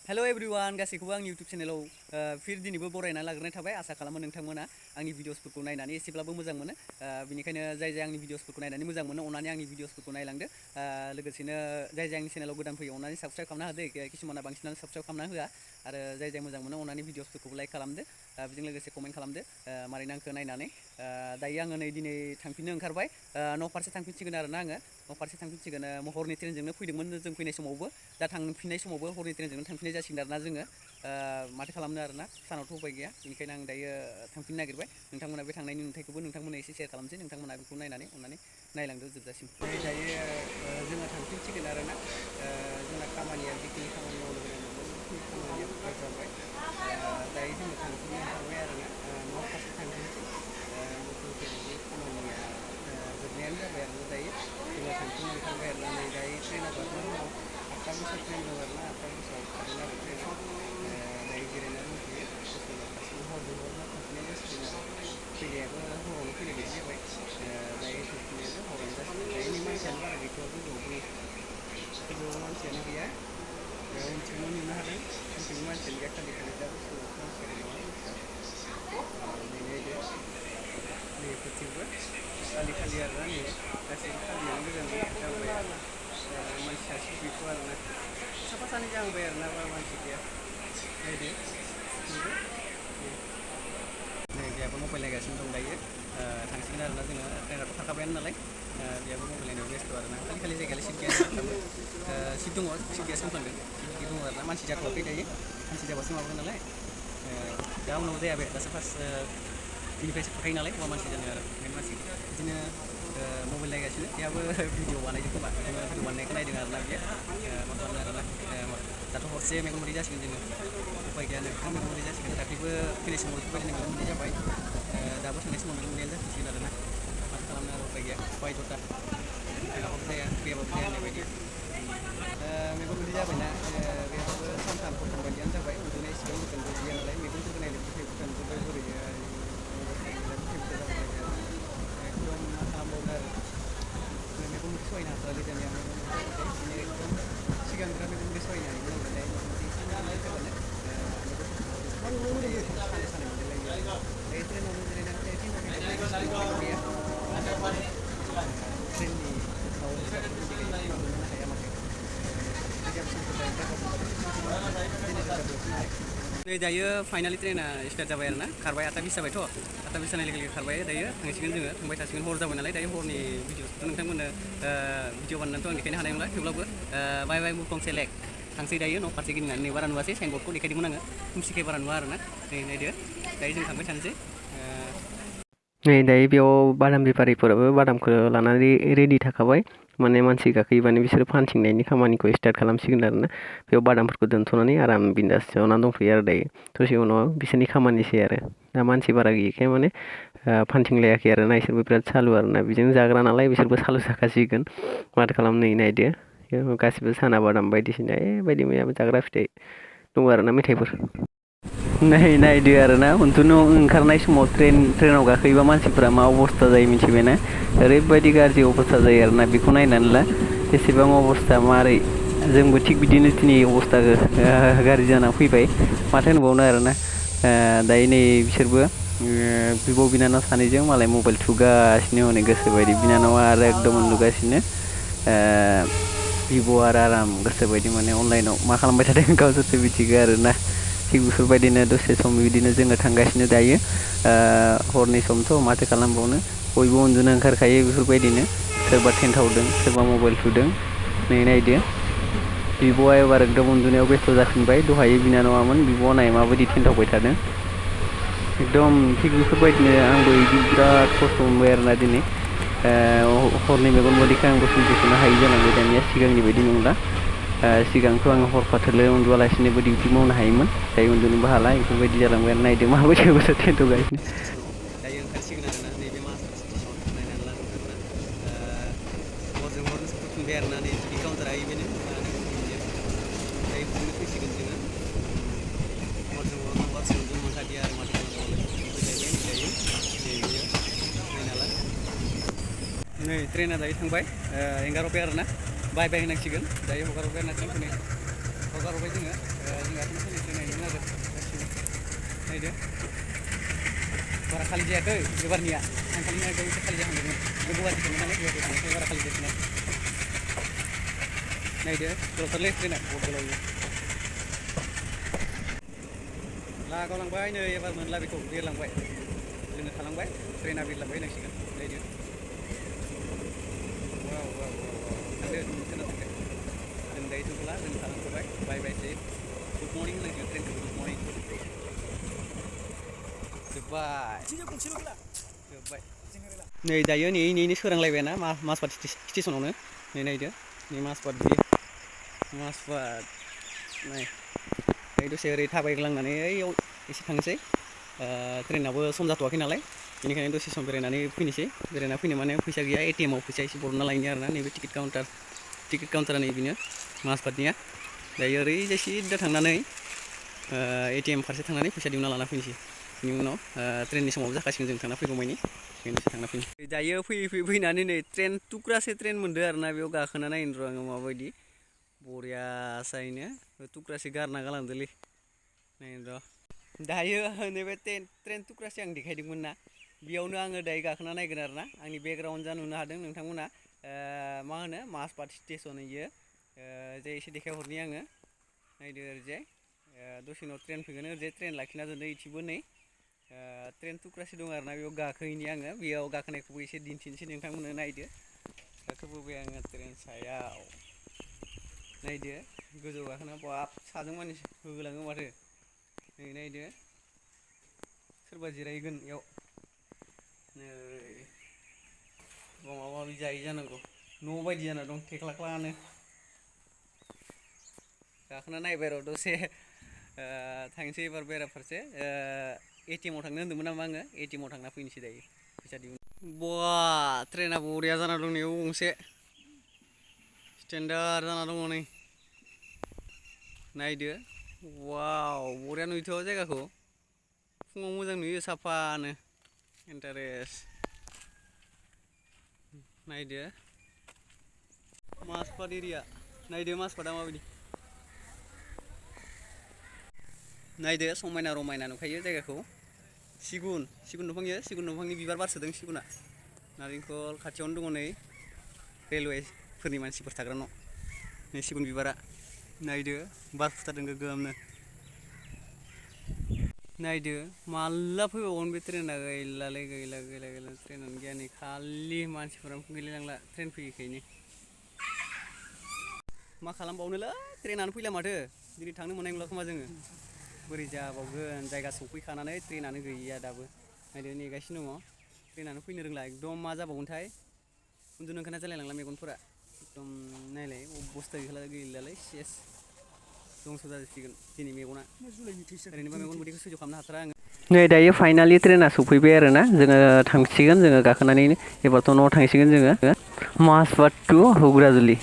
हेल' everyone गासैखौबो आंनि YouTube चेनेलाव फिर दिनैबो बरायना लाग्रोनाय थाबाय आसा खालामो नोंथांमोना आंनि भिडिअसफोरखौ नायनानै एसेब्लाबो मोजां मोनो बेनिखायनो जाय आंनि भिडिअसफोरखौ नायनानै मोजां मोनो अननानै आंनि भिडिअसफोरखौ नायलांदो लोगोसेनो जाय आंनि चेनेलाव गोदान फैयो अननानै साबस्क्राइब खालामना होदो किसुमाना बांसिनानो साबस्क्राइब खालामना होआ आरो जाय मोजां मोनो अननानै भिडिअसफोरखौबो लाइक खालामदो बेजों लोगोसे कमेन्ट खालामदो मारै नांखो नायनानै दायो आङो नै दिनै थांफिननो ओंखारबाय न' फारसे थांफिनसिगोन आरोना आङो न' फारसे थांफिनसिगोन हरनि ट्रेनजोंनो फैदोंमोन जों फैनाय समावबो दा थांफिननाय समावबो हरनि ट्रेनजोंनो थांफिननाय जासिगोन आरोना जोङो माथो खालामनो आरोना सानावथ' उफाय गैया बेनिखायनो आं दायो थांफिननो नागिरबाय नोंथांमोना बे थांनायनि नुथायखौबो नोंथांमोना एसे सेयार खालामसै नोंथांमोना बेखौ नायनानै अननानै नायलांदो जोबजासिम दायो जोङो थांफिनसिगोन आरोना जोंना खामानिया जिखिनि खामानि मावनो गोनां दंमोन बेखिनि खामानिया जाबाय दायो जोङो थांफिननो ओंखारबाय आरोना न' फारसे थांफिनसै मथरफोरनि खामानिया जोबनायानो जाबाय आरोना दायो जोङो थांफिननो ओंखारबाय आरोना नै दायो ट्रेनाव गाखोना दङ 8टा गोसोआव ट्रेन दं आरोना 8टा गोसोआव खारगोन आरो ट्रेना दायो जिरायना दंथ'यो दसे उनाव खारसिगोन हरजों हरनो थांफिननाय जासिगोन आरो फैनायाबो हरावनो फैनाय बायदि जाबाय दायो थांफिननायाबो हरावनो जासिगोन दायो नै मानसियानो बारा गैथ'वा गोजौआव मानसियानो गैया उनथिंबो नुनो हादों उनथिंबो मानसियानो गैया खालि दा गोजौआवसो मानसि जादों नामा मिथिया नै नायदो नैफोरथिंबो खालि आरोना नै गासैबो खालियानो गोजान जाबोबाय मानसि सासेबो गैथ'आ आरोना साफा सानै जाहांबाय आरोना बारा मानसि गैया नायदो नुदो नै बेहाबो मबाइल नायगासिनो दं दायो थांसिगोन आरोना जोङो ट्रेनाथ' खारखाबायानो नालाय बेहाबो मबाइल नायनायाव बेस्थ' आरोना खालि जायगायालाय सिट गैया सिट दङ सिट गैयासो होनफ्लांदों सिट दङ आरोना मानसि जाथ'वाखै दायो मानसि जाबासो माबागोन नालाय दा उनाव जाया बे दासो फार्स्ट बिनिफ्रायसो थाखायो नालाय हौवा मानसि जानो आरो ओंखायनो मानसि बिदिनो मबाइल नायगासिनो बेहाबो भिडिअ बानायदों खोमा भिडिअ बानायनायखौ नायदों आरोना बियो मा खालामनो आरोना दाथ' हरसे मेगन मोदै जासिगोन जोङो उफाय गैया नोंथां मेगन मोदै जासिगोन दाख्लैबो फैनाय समाव बेफोरबायदिनो मेगन मोदै जाबाय दाबो थांनाय समाव मेगन मोदैयानो जाफिनसिगोन आरोना माथो खालामनो आरो उफाय गैया बायध'था फैयाबाबो जाया फैयाबाबो जाया होननाय बायदि मेगन मोदै जाबायना बेहाबो सानथाम हरथाम बायदियानो जाबाय उन्दुनाय इसेबां मोजांबो गैया नालाय मेगनफोरखौ नायनो बुथाय बुथा नुजोब्बाय बोरै अबस्था गैला बुथाय बुथा जाजोब्बाय एकदम मा खालामबावनो आरो मेगन मोदै सहायनो हाथारालै दानिया मेगन मोदै जाबाथाय बिदिनो एकदम सिगां बिराद मेगन मोदै सहायनो हायोमोन आं दायो मेगन मोदै एसे मोदै जाबानो मेगनफोरखौ मावजोबबाय एकदम सानाय मोनलायलायो आरो दायो ट्रेनावनो जिरायनानै दायो ट्रेनाव फैनायावथ' गैया ट्रेननि माबाफोराबो इन्डिकेटरफोराबो नुनो हाया माथो रिजार्भेसनफोर जाजोबथारदों दिनै रिजार्भ नालाय नै दायो फाइनालि ट्रेना स्टार्ट जाबाय आरोना खारबाय 8टा 20 जाबायथ' 8टा 20 जानाय लोगो लोगो खारबाय दायो थांसिगोन जोङो थांबाय थासिगोन हर जाबाय नालाय दायो हरनि भिडिअसखौथ' नोंथांमोननो भिडिअ बानायनानैथ' आं देखायनो हानाय नंला थेवब्लाबो बाय बाय मुफं सेलेक्ट थांसै दायो न' फारसे गिदिंनानै नै बारा नुवासै साइनबर्डखौ देखायदोंमोन आङो खोमसिखाय बारा नुवा आरोना नै नायदो दायो जों थांबाय थानोसै नै दायो बेयाव बादाम बेफारिफोराबो बादामखौ लानानै रेडि थाखाबाय माने मानसि गाखोयोबानो बिसोरो फानथिंनायनि खामानिखौ स्टार्ट खालामसिगोन आरोना बेयाव बादामफोरखौ दोनथ'नानै आराम बिन्दास जनानै दंथ'यो आरो दायो दसे उनाव बिसोरनि खामानिसै आरो दा मानसि बारा गैयैखाय माने फानथिंलायाखै आरोना बिसोरबो बिराद सालु आरोना बेजों जाग्रा नालाय बिसोरबो सालु जाखासिगोन माथो खालामनो नायदो गासिबो साना बादाम बायदिसिना बायदि मैया जाग्रा फिथाइ दं आरोना मेथाइफोर नायदो आरोना उन्दुनो ओंखारनाय समाव ट्रेनाव गाखोयोबा मानसिफोरा मा अबस्था जायो मिथिबायना ओरैबायदि गाज्रि अबस्था जायो आरोना बेखौ नायनानै ला एसेबां अबस्था मारै जोंबो थिग बिदिनो दिनै अबस्था गाज्रि जानानै फैबाय माथो होनबावनो आरोना दायो नै बिसोरबो बिब' बिनानाव सानैजों मालाय मबाइल थुगासिनो हनै गोसो बायदि बिनानावा आरो एकदम उन्दुगासिनो बिब' आरो आराम गोसो बायदि माने अनलाइनाव मा खालामबाय थादों गावसोरसो मिथिगौ आरोना थिग बेफोरबायदिनो दसे सम बिदिनो जोङो थांगासिनो दायो हरनि समथ' माथो खालामबावनो बयबो उन्दुनो ओंखारखायो बेफोरबायदिनो सोरबा टेन्टावदों सोरबा मबाइल थुदों नै नायदो बिब'आ एबार एकदम उन्दुनायाव बेस्थ' जाफिनबाय दहायो बिनानावामोन बिब'आ नाय माबायदि टेन्टावबाय थादों एकदम थिग बेफोरबायदिनो आंबो बिदि बिराद खस्थ' मोनबाय आरोना दिनै हरनि मेगन मोदैखौ आंबो सैज्य'खौनो हायि जालांबाय दानिया सिगांनि बायदि नंला सिगांथ' आङो हरफाथोलो उन्दुआलासिनोबो डिउटि मावनो हायोमोन दायो उन्दुनोबो हाला बेफोरबायदि जालांबाय आरो नायदो माबायदि अबस्था टेन्टआव गासिनो दायो ओंखारसिगोन आरोना नैबे माहाजोन स्टेसन नायनानै ला नोंथांमोना हरजों हरनो सफैफिनबाय आरोना नै टिकेट काउन्टारा इबेनो मा होनो बियो दायो बेजोंनो फैसिगोन जोङो हरजों हर थांबासो उन्दुनो मोनखादिया आरो माथो खालामबावनो सफैलायबाय नै दायो नै बियो नायना ला नै ट्रेना दायो थांबाय एंगारहरबाय आरोना बाय बाय होनांसिगोन दायो हगारहरबाय आरोना ट्रेनखौ नै हगारहरबाय जोङो गाखोना फैनायखौ नायदों आरो गासिबो नायदो बारा खालि जायाखै एबारनिया थांखालिनिया एकदम एसे खालि जाहांदोंमोन बे गुवाहाटिखौनो नालाय गुवाहाटियाव थांनायखाय बारा खालि जायाखैना नायदो गोलावथारलै ट्रेना बहुत गोलाव लागावलांबाय नै एबार मोनला बेखौ बिरलांबाय जोङो थालांबाय ट्रेना बिरलांबाय होनांसिगोन नायदो वाव वाव वाव थांदो खोनादों जों दायो सौफैला जों थालांथ'बाय बाय बाय सै गुड मर्निं होनांसिगोन ट्रेनखौ गुड मर्निं जोब्बाय नै दायो नै सोरांलायबायना माजबाद स्टेसनावनो नै नायदो नै माजबाद नाय ओइ दसे ओरै थाबायग्लांनानै ओइयाव एसे थांनोसै ट्रेनाबो सम जाथ'वाखै नालाय बेनिखायनो दसे सम बेरायनानै फैनोसै बेरायना फैनो माने फैसा गैया एटिएम आव फैसा एसे बरनना लायनो आरोना नैबे टिकेट काउन्टारा नैबेनो माजबादनिया दायो ओरैजाय सिदा थांनानै एटिएम फारसे थांनानै फैसा दिहुनना लाना फैनोसै बिनि उनाव ट्रेननि समाव जाखासिगोन जों थांना फैगौमानि बेनोसै थांना फैनोसै दायो फैनानै नै ट्रेन टुक्रासे ट्रेन मोनदो आरोना बेयाव गाखोना नायनो र' आङो माबायदि बरियासायैनो टुक्रासे गारना गालांदोलै नायनो र' दायो नैबे ट्रेन टुक्रासे आं देखायदोंमोन ना बेयावनो आङो दायो गाखोना नायगोन आरोना आंनि बेकग्राउन्ड जा नुनो हादों नोंथांमोना मा होनो माजबाद स्टेसन इयो जे एसे देखायहरनि आङो नायदो ओरैजाय दसे उनाव ट्रेन फैगोन ओरैजाय ट्रेन लाखिना दोनदो इथिंबो नै ट्रेन टुक्रासे दं आरोना बेयाव गाखोहैनि आङो बेयाव गाखोनायखौबो एसे दिन्थिनोसै नोंथांमोननो नायदो गाखोबोबाय आङो ट्रेन सायाव नायदो गोजौ गाखोना बाब साजों मानि होलाङो माथो नै नायदो सोरबा जिरायगोन इयाव नै माबा माबि जायो जानांगौ न' बायदि जाना दं थेख्लाख्लानो गाखोना नायबाय र' दसे थांसै एबार बेराफारसे एटिएम आव थांनो होन्दोंमोन नामा आङो एटिएम आव थांना फैनोसै दायो फैसा दिहुन बा ट्रेना बरिया जाना दं नै गंसे स्टेन्डार्ड जाना दङ नै नायदो वाव बरिया नुयोथ' जायगाखौ फुङाव मोजां नुयो साफानो इन्टारेस्ट नायदो माजबाद एरिया नायदो माजबादा माबायदि नायदो समायना रमायना नुखायो जायगाखौ सिगुन दंफांनि बिबार बारसोदों सिगुना नारेंखल खाथियावनो दङ नै रेलवेफोरनि मानसिफोर थाग्रा न' नै सिगुन बिबारा नायदो बार फुथारदों गोगोमनो नायदो माला फैबावगोन बे ट्रेना गैला ट्रेनानो गैया नै खालि मानसिफोरानो गैलायलांला ट्रेन फैयैखायनो मा खालामबावनोलै ट्रेनानो फैला माथो दिनै थांनो मोननाय नंला खोमा जोङो बोरै जाबावगोन जायगा सौफैखानानै ट्रेनानो गैया दाबो नायदो नेगासिनो दङ ट्रेनानो फैनो रोंला एकदम मा जाबावगोनथाय उन्दुनो ओंखारनाय जालायलांला मेगनफोरा एकदम नायलाय अबस्था गैलालै सेस दंस' जाजोबसिगोन दिनै मेगना ओरैनोबा मेगन मोदैखौ सैज' खालामनो हाथारा आङो नै दायो फाइनालि ट्रेना सौफैबाय आरोना जोङो थांसिगोन जोङो गाखोनानैनो एबारथ' न'आव थांसिगोन जोङो माजबाद टु हुग्राजुलि